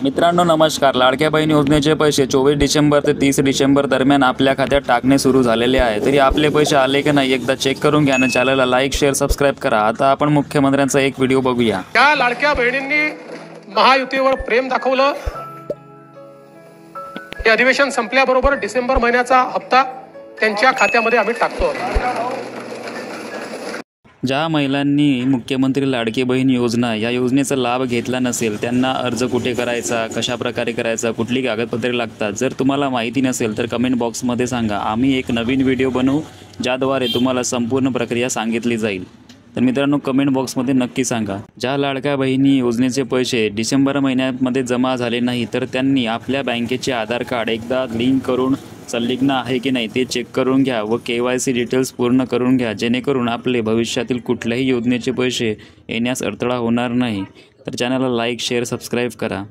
मित्रांनो नमस्कार. लाडक्या बहीण योजनेचे पैसे 24 डिसेंबर ते 30 डिसेंबर दरम्यान आपल्या खात्यात टाकणे सुरू झालेले आहे. तरी आपले पैसे आले की नाही एकदा चेक करून घ्या आणि चॅनलला लाईक शेअर सबस्क्राईब करा. आता आपण मुख्यमंत्र्यांचा एक व्हिडिओ बघूया. त्या लाडक्या बहिणींनी महायुतीवर प्रेम दाखवलं. हे अधिवेशन संपल्याबरोबर डिसेंबर महिन्याचा हप्ता त्यांच्या खात्यामध्ये आम्ही टाकतो. ज्या महिलांनी मुख्यमंत्री लाडकी बहीण योजना या योजनेचा लाभ घेतला नसेल त्यांना अर्ज कुठे करायचा, कशा प्रकारे करायचा, कुठली कागदपत्रे लागतात, जर तुम्हाला माहिती नसेल तर कमेंट बॉक्समध्ये सांगा. आम्ही एक नवीन व्हिडिओ बनवू ज्याद्वारे तुम्हाला संपूर्ण प्रक्रिया सांगितली जाईल. तर मित्रांनो कमेंट बॉक्समध्ये नक्की सांगा. ज्या लाडक्या बहिणी योजनेचे पैसे डिसेंबर महिन्यामध्ये जमा झाले नाही तर त्यांनी आपल्या बँकेचे आधार कार्ड एकदा लिंक करून संलग्न आहे की नाही ते चेक करून घ्या व KYC डिटेल्स पूर्ण करून घ्या, जेणेकरून आपले भविष्यातील कुठल्याही योजनेचे पैसे येण्यास अडथळा होणार नाही. तर चॅनलला लाईक शेअर सबस्क्राईब करा.